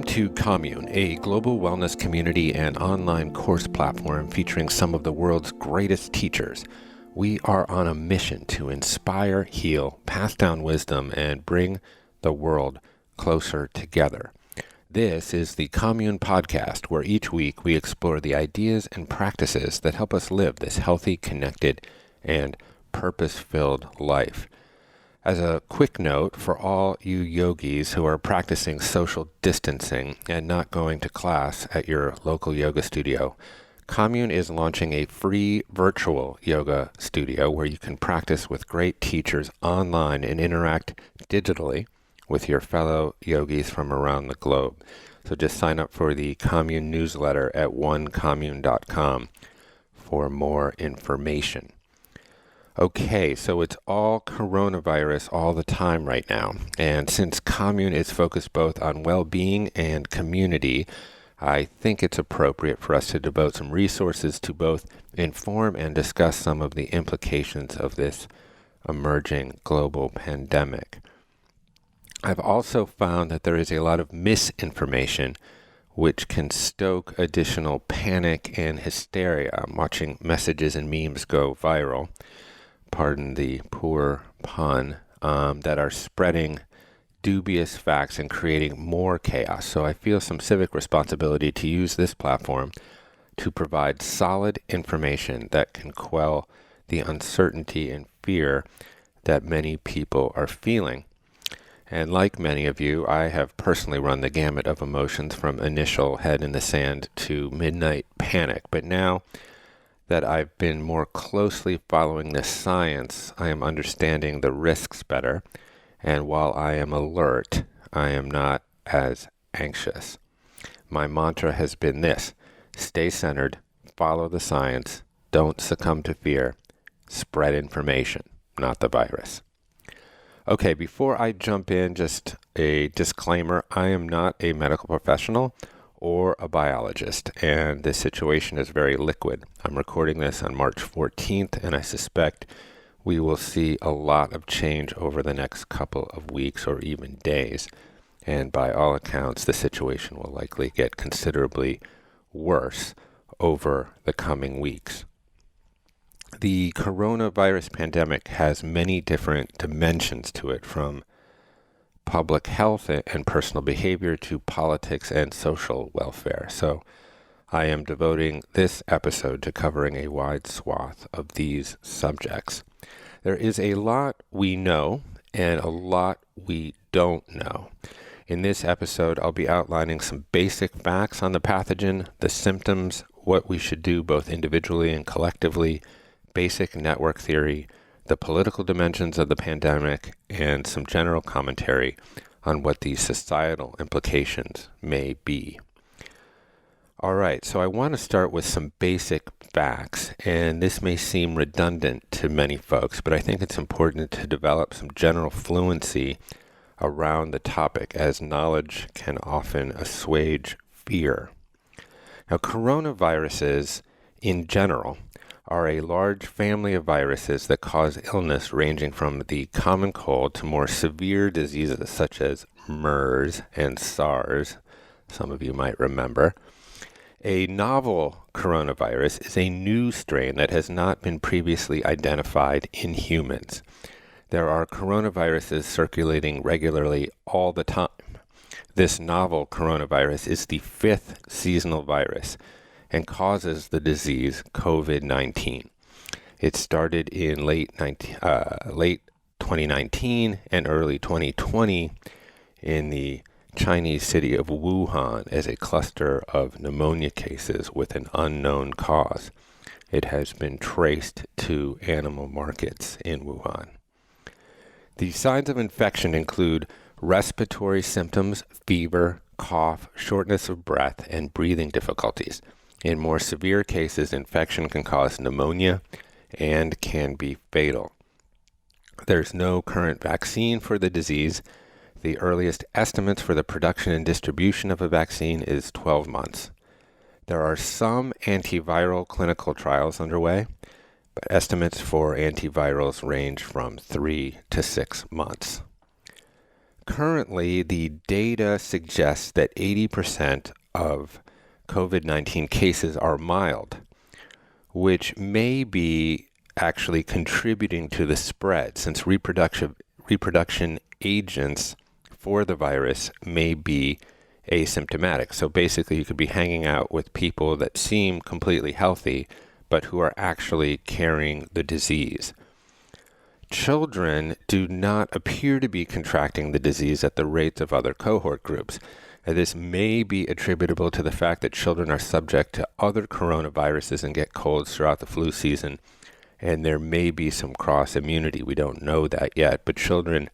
to Commune, a global wellness community and online course platform featuring some of the world's greatest teachers. We are on a mission to inspire, heal, pass down wisdom, and bring the world closer together. This is the Commune podcast, where each week we explore the ideas and practices that help us live this healthy, connected, and purpose-filled life. As a quick note for all you yogis who are practicing social distancing and not going to class at your local yoga studio, Commune is launching a free virtual yoga studio where you can practice with great teachers online and interact digitally with your fellow yogis from around the globe. So just sign up for the Commune newsletter at onecommune.com for more information. Okay, so it's all coronavirus all the time right now. And since Commune is focused both on well-being and community, I think it's appropriate for us to devote some resources to both inform and discuss some of the implications of this emerging global pandemic. I've also found that there is a lot of misinformation which can stoke additional panic and hysteria. I'm watching messages and memes go viral, pardon the poor pun, that are spreading dubious facts and creating more chaos. So I feel some civic responsibility to use this platform to provide solid information that can quell the uncertainty and fear that many people are feeling. And like many of you, I have personally run the gamut of emotions from initial head in the sand to midnight panic. But now that I've been more closely following this science, I am understanding the risks better. And while I am alert, I am not as anxious. My mantra has been this: stay centered, follow the science, don't succumb to fear, spread information, not the virus. Okay, before I jump in, just a disclaimer. I am not a medical professional or a biologist, and this situation is very liquid. I'm recording this on March 14th, and I suspect we will see a lot of change over the next couple of weeks or even days. And by all accounts, the situation will likely get considerably worse over the coming weeks. The coronavirus pandemic has many different dimensions to it, from public health and personal behavior to politics and social welfare. So I am devoting this episode to covering a wide swath of these subjects. There is a lot we know and a lot we don't know. In this episode, I'll be outlining some basic facts on the pathogen, the symptoms, what we should do both individually and collectively, basic network theory, the political dimensions of the pandemic, and some general commentary on what the societal implications may be. All right, so I want to start with some basic facts, and this may seem redundant to many folks, but I think it's important to develop some general fluency around the topic, as knowledge can often assuage fear. Now, coronaviruses in general are a large family of viruses that cause illness ranging from the common cold to more severe diseases such as MERS and SARS, some of you might remember. A novel coronavirus is a new strain that has not been previously identified in humans. There are coronaviruses circulating regularly all the time. This novel coronavirus is the fifth seasonal virus and causes the disease COVID-19. It started in late 2019 and early 2020 in the Chinese city of Wuhan as a cluster of pneumonia cases with an unknown cause. It has been traced to animal markets in Wuhan. The signs of infection include respiratory symptoms, fever, cough, shortness of breath, and breathing difficulties. In more severe cases, infection can cause pneumonia and can be fatal. There's no current vaccine for the disease. The earliest estimates for the production and distribution of a vaccine is 12 months. There are some antiviral clinical trials underway, but estimates for antivirals range from 3 to 6 months. Currently, the data suggests that 80% of COVID-19 cases are mild, which may be actually contributing to the spread, since reproduction agents for the virus may be asymptomatic. So basically, you could be hanging out with people that seem completely healthy, but who are actually carrying the disease. Children do not appear to be contracting the disease at the rates of other cohort groups. This may be attributable to the fact that children are subject to other coronaviruses and get colds throughout the flu season, and there may be some cross immunity. We don't know that yet, but children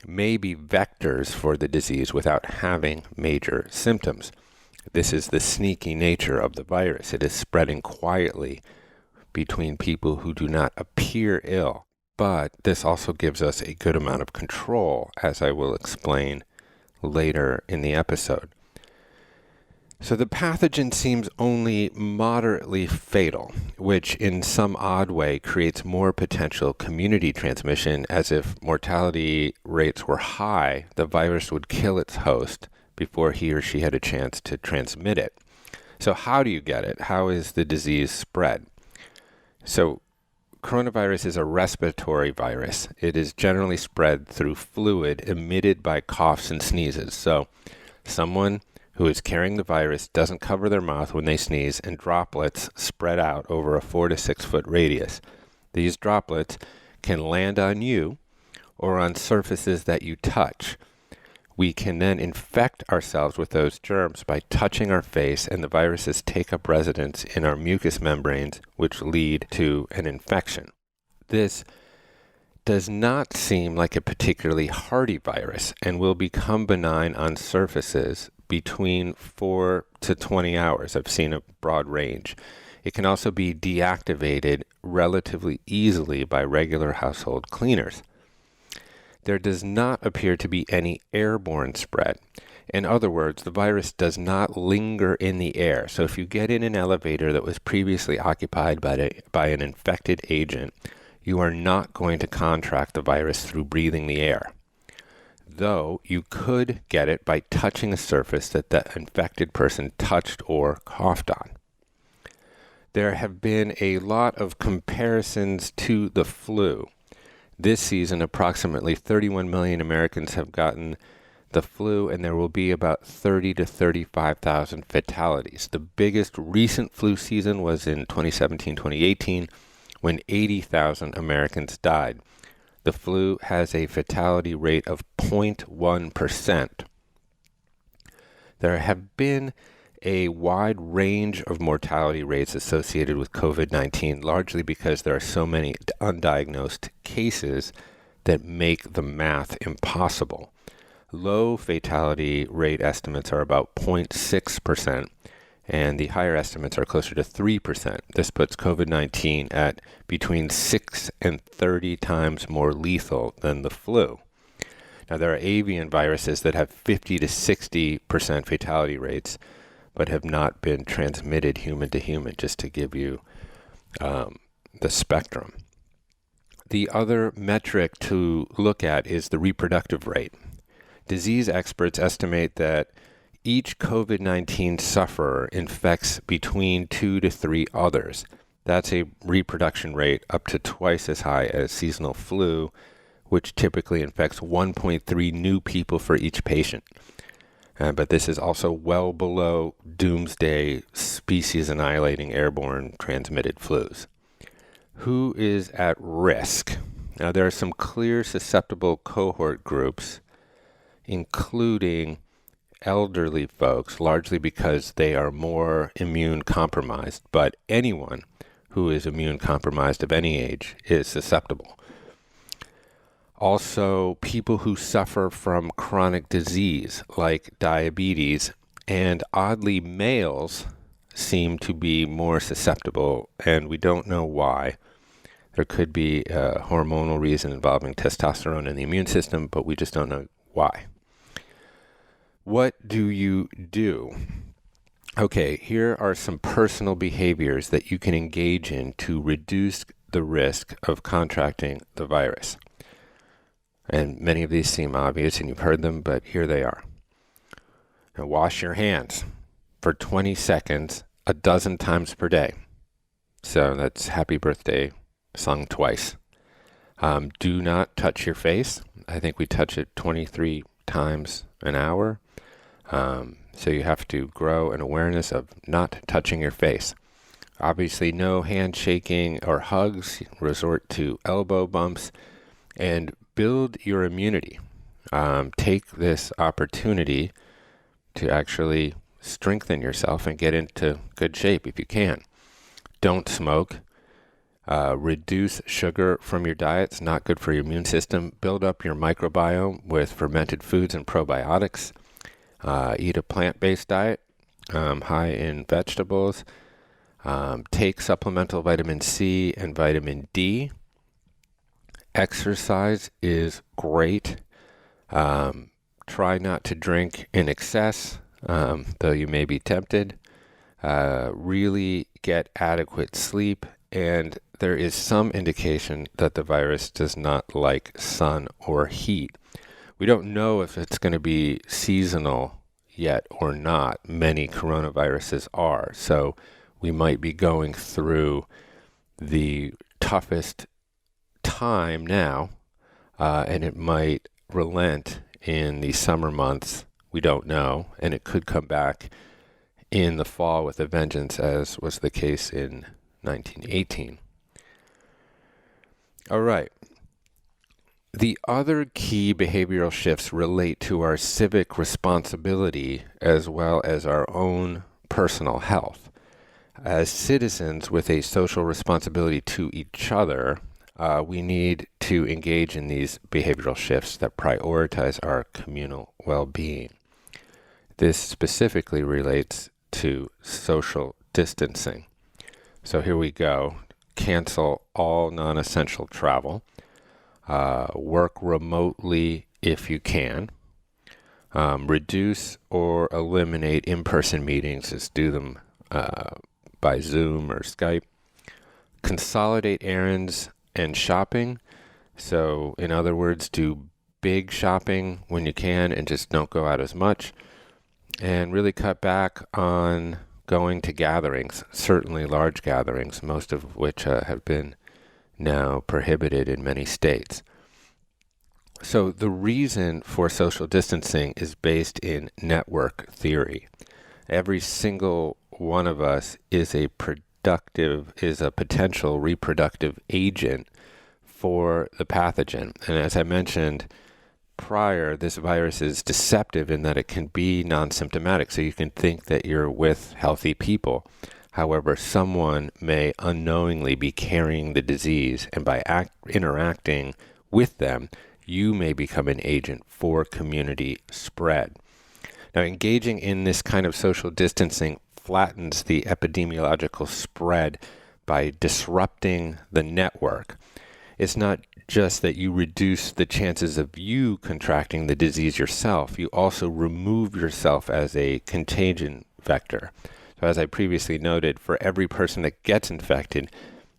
may be vectors for the disease without having major symptoms. This is the sneaky nature of the virus. It is spreading quietly between people who do not appear ill. But this also gives us a good amount of control, as I will explain later in the episode. So the pathogen seems only moderately fatal, which in some odd way creates more potential community transmission, as if mortality rates were high, the virus would kill its host before he or she had a chance to transmit it. So how do you get it? How is the disease spread? So coronavirus is a respiratory virus. It is generally spread through fluid emitted by coughs and sneezes. So someone who is carrying the virus doesn't cover their mouth when they sneeze, and droplets spread out over a 4 to 6 foot radius. These droplets can land on you or on surfaces that you touch. We can then infect ourselves with those germs by touching our face, and the viruses take up residence in our mucous membranes, which lead to an infection. This does not seem like a particularly hardy virus and will become benign on surfaces between 4 to 20 hours. I've seen a broad range. It can also be deactivated relatively easily by regular household cleaners. There does not appear to be any airborne spread. In other words, the virus does not linger in the air. So if you get in an elevator that was previously occupied by an infected agent, you are not going to contract the virus through breathing the air. Though you could get it by touching a surface that the infected person touched or coughed on. There have been a lot of comparisons to the flu. This season, approximately 31 million Americans have gotten the flu, and there will be about 30 to 35,000 fatalities. The biggest recent flu season was in 2017-2018, when 80,000 Americans died. The flu has a fatality rate of 0.1%. There have been a wide range of mortality rates associated with COVID-19, largely because there are so many undiagnosed cases that make the math impossible. Low fatality rate estimates are about 0.6%, and the higher estimates are closer to 3%. This puts COVID-19 at between 6 and 30 times more lethal than the flu. Now, there are avian viruses that have 50 to 60% fatality rates, but have not been transmitted human to human, just to give you the spectrum. The other metric to look at is the reproductive rate. Disease experts estimate that each COVID-19 sufferer infects between 2 to 3 others. That's a reproduction rate up to twice as high as seasonal flu, which typically infects 1.3 new people for each patient. But this is also well below doomsday species-annihilating airborne transmitted flus. Who is at risk? Now, there are some clear susceptible cohort groups, including elderly folks, largely because they are more immune compromised, but anyone who is immune compromised of any age is susceptible. Also, people who suffer from chronic disease like diabetes, and oddly, males seem to be more susceptible, and we don't know why. There could be a hormonal reason involving testosterone in the immune system, but we just don't know why. What do you do? Okay, here are some personal behaviors that you can engage in to reduce the risk of contracting the virus. And many of these seem obvious and you've heard them, but here they are. Now, wash your hands for 20 seconds, a dozen times per day. So that's happy birthday sung twice. Do not touch your face. I think we touch it 23 times an hour. So you have to grow an awareness of not touching your face. Obviously, no handshaking or hugs. Resort to elbow bumps and build your immunity. Take this opportunity to actually strengthen yourself and get into good shape if you can. Don't smoke. Reduce sugar from your diet. It's not good for your immune system. Build up your microbiome with fermented foods and probiotics. Eat a plant-based diet, high in vegetables. Take supplemental vitamin C and vitamin D. Exercise is great. Try not to drink in excess, though you may be tempted. Really get adequate sleep. And there is some indication that the virus does not like sun or heat. We don't know if it's going to be seasonal yet or not. Many coronaviruses are. So we might be going through the toughest time now, and it might relent in the summer months. We don't know. And it could come back in the fall with a vengeance, as was the case in 1918. All right. The other key behavioral shifts relate to our civic responsibility as well as our own personal health. As citizens with a social responsibility to each other, we need to engage in these behavioral shifts that prioritize our communal well-being. This specifically relates to social distancing. So here we go. Cancel all non-essential travel. Work remotely if you can. Reduce or eliminate in-person meetings. Just do them by Zoom or Skype. Consolidate errands and shopping. So in other words, do big shopping when you can and just don't go out as much. And really cut back on going to gatherings, certainly large gatherings, most of which have been now prohibited in many states. So the reason for social distancing is based in network theory. Every single one of us is a potential reproductive agent for the pathogen. And as I mentioned prior, this virus is deceptive in that it can be non-symptomatic. So you can think that you're with healthy people. However, someone may unknowingly be carrying the disease, and by interacting with them, you may become an agent for community spread. Now, engaging in this kind of social distancing flattens the epidemiological spread by disrupting the network. It's not just that you reduce the chances of you contracting the disease yourself, you also remove yourself as a contagion vector. So as I previously noted, for every person that gets infected,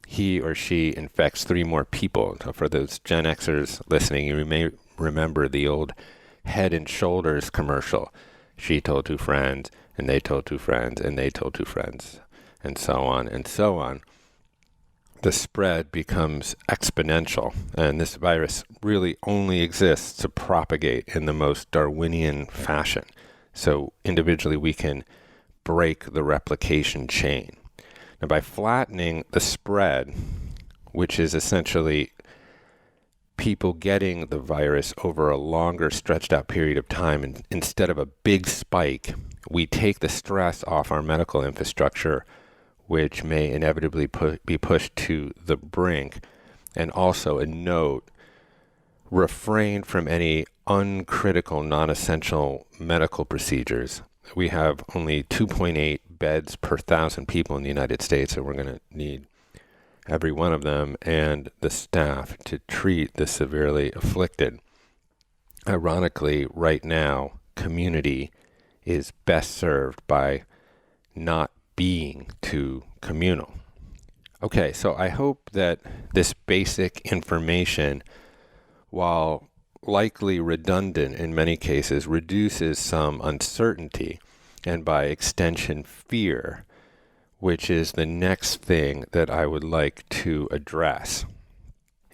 he or she infects 3 more people. So for those Gen Xers listening, you may remember the old Head and Shoulders commercial. She told 2 friends, and they told 2 friends, and they told 2 friends, and so on and so on. The spread becomes exponential, and this virus really only exists to propagate in the most Darwinian fashion. So individually we can break the replication chain. Now, by flattening the spread, which is essentially people getting the virus over a longer stretched out period of time, and instead of a big spike, we take the stress off our medical infrastructure, which may inevitably be pushed to the brink. And also a note, refrain from any uncritical, non-essential medical procedures. We have only 2.8 beds per 1,000 people in the United States, so we're going to need every one of them and the staff to treat the severely afflicted. Ironically, right now, community is best served by not being too communal. Okay, so I hope that this basic information, while likely redundant in many cases, reduces some uncertainty and by extension fear, which is the next thing that I would like to address.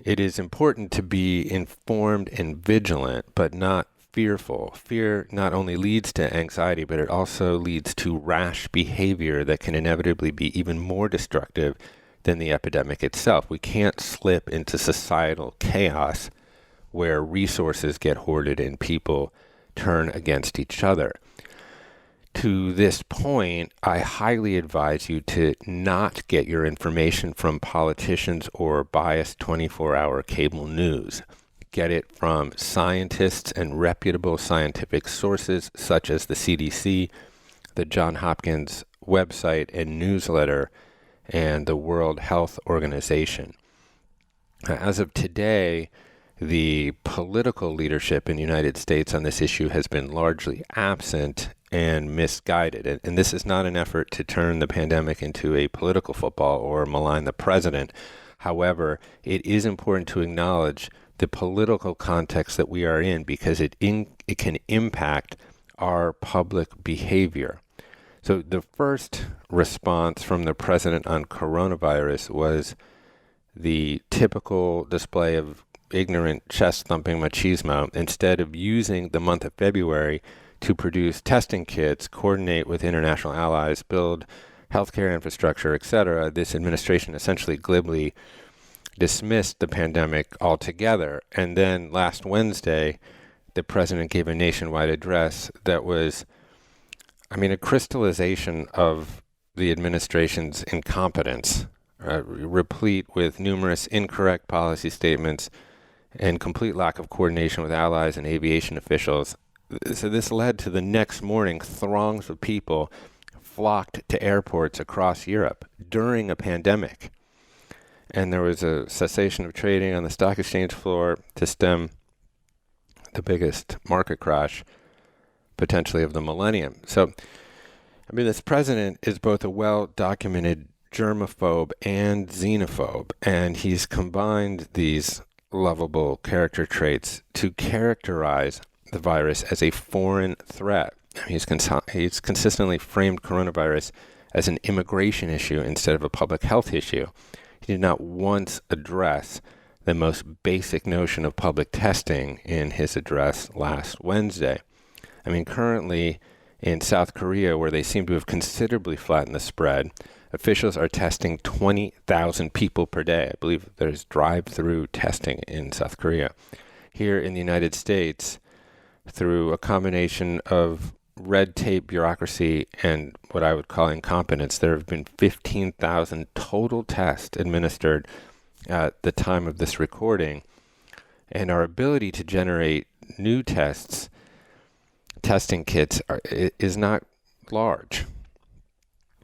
It is important to be informed and vigilant, but not fearful. Fear not only leads to anxiety, but it also leads to rash behavior that can inevitably be even more destructive than the epidemic itself. We can't slip into societal chaos where resources get hoarded and people turn against each other. To this point, I highly advise you to not get your information from politicians or biased 24-hour cable news. Get it from scientists and reputable scientific sources such as the CDC, the Johns Hopkins website and newsletter, and the World Health Organization. As of today, the political leadership in the United States on this issue has been largely absent and misguided. And this is not an effort to turn the pandemic into a political football or malign the president. However, it is important to acknowledge the political context that we are in because it can impact our public behavior. So the first response from the president on coronavirus was the typical display of ignorant chest-thumping machismo. Instead of using the month of February to produce testing kits, coordinate with international allies, build healthcare infrastructure, etc., this administration essentially glibly dismissed the pandemic altogether. And then last Wednesday, the president gave a nationwide address that was, a crystallization of the administration's incompetence, replete with numerous incorrect policy statements and complete lack of coordination with allies and aviation officials. So this led to the next morning, throngs of people flocked to airports across Europe during a pandemic. And there was a cessation of trading on the stock exchange floor to stem the biggest market crash, potentially of the millennium. So, this president is both a well-documented germaphobe and xenophobe, and he's combined these lovable character traits to characterize the virus as a foreign threat. He's consistently framed coronavirus as an immigration issue instead of a public health issue. He did not once address the most basic notion of public testing in his address last Wednesday. Currently in South Korea, where they seem to have considerably flattened the spread, officials are testing 20,000 people per day. I believe there's drive-through testing in South Korea. Here in the United States, through a combination of red tape bureaucracy and what I would call incompetence, there have been 15,000 total tests administered at the time of this recording. And our ability to generate new testing kits is not large.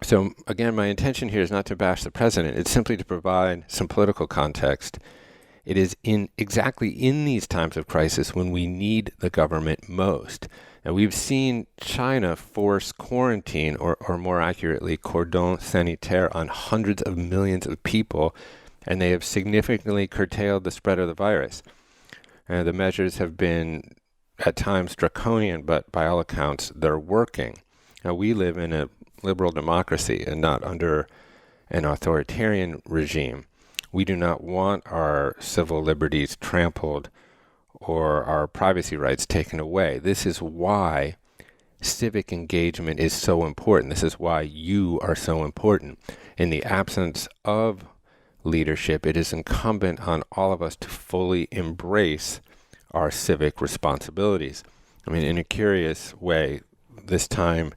So again, my intention here is not to bash the president. It's simply to provide some political context. It is exactly in these times of crisis when we need the government most. And we've seen China force quarantine, or more accurately, cordon sanitaire on hundreds of millions of people, and they have significantly curtailed the spread of the virus. The measures have been at times draconian, but by all accounts, they're working. Now, we live in a liberal democracy and not under an authoritarian regime. We do not want our civil liberties trampled or our privacy rights taken away. This is why civic engagement is so important. This is why you are so important. In the absence of leadership, it is incumbent on all of us to fully embrace our civic responsibilities. In a curious way, this time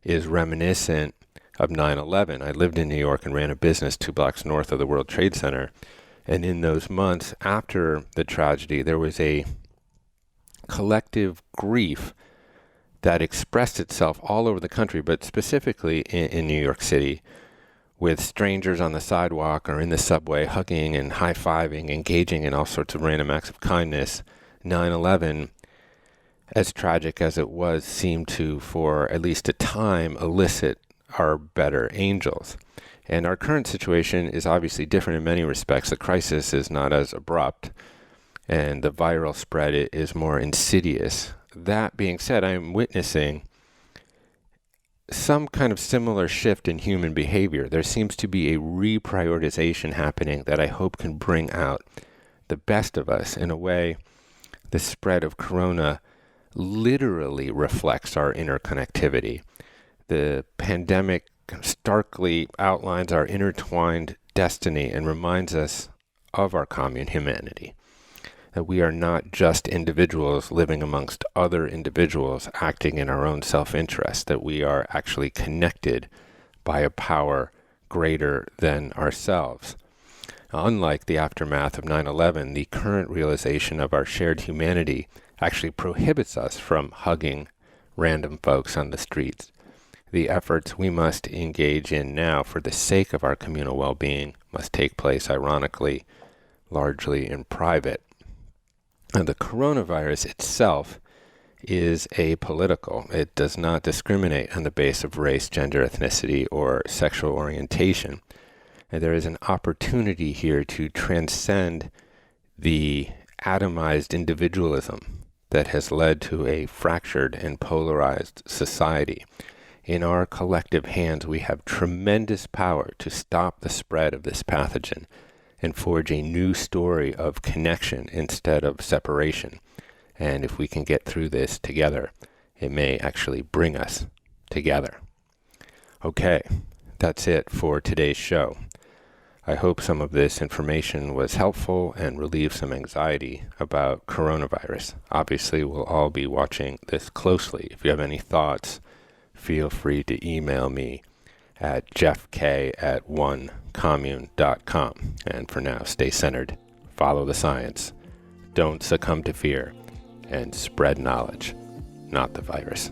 is reminiscent of 9/11. I lived in New York and ran a business 2 blocks north of the World Trade Center. And in those months after the tragedy, there was a collective grief that expressed itself all over the country, but specifically in New York City, with strangers on the sidewalk or in the subway hugging and high-fiving, engaging in all sorts of random acts of kindness. 9/11, as tragic as it was, seemed to, for at least a time, elicit our better angels. And our current situation is obviously different in many respects. The crisis is not as abrupt, and the viral spread is more insidious. That being said, I am witnessing some kind of similar shift in human behavior. There seems to be a reprioritization happening that I hope can bring out the best of us. In a way, the spread of corona literally reflects our interconnectivity. The pandemic starkly outlines our intertwined destiny and reminds us of our commune humanity. That we are not just individuals living amongst other individuals acting in our own self-interest, that we are actually connected by a power greater than ourselves. Unlike the aftermath of 9/11, the current realization of our shared humanity actually prohibits us from hugging random folks on the streets. The efforts we must engage in now for the sake of our communal well-being must take place, ironically, largely in private. And the coronavirus itself is apolitical. It does not discriminate on the basis of race, gender, ethnicity, or sexual orientation. And there is an opportunity here to transcend the atomized individualism that has led to a fractured and polarized society. In our collective hands, we have tremendous power to stop the spread of this pathogen and forge a new story of connection instead of separation. And if we can get through this together, it may actually bring us together. Okay, that's it for today's show. I hope some of this information was helpful and relieved some anxiety about coronavirus. Obviously, we'll all be watching this closely. If you have any thoughts, feel free to email me at jeffk@onecommune.com. And for now, stay centered, follow the science, don't succumb to fear, and spread knowledge, not the virus.